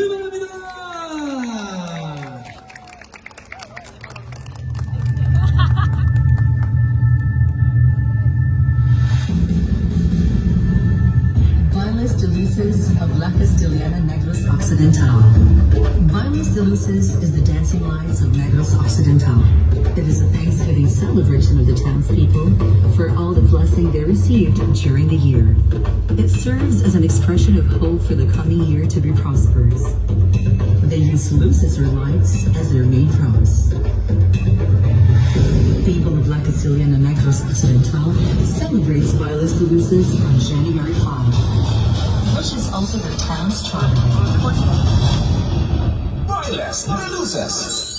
출발합니다. Bailes de Luces of La Castellana Negros Occidental. Bailes de Luces is the dancing lights of Negros Occidental. It is a Thanksgiving celebration of the townspeople for all the blessing they received during the year. It serves as an expression of hope for the coming year to be prosperous. They use luces or lights as their main props. The people of La Castellana Negros Occidental celebrates Bailes de Luces on January 5, which is also the town's tribe. Bailes de Luces.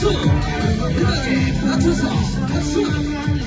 박수! 그다음에 맞춰서 박수!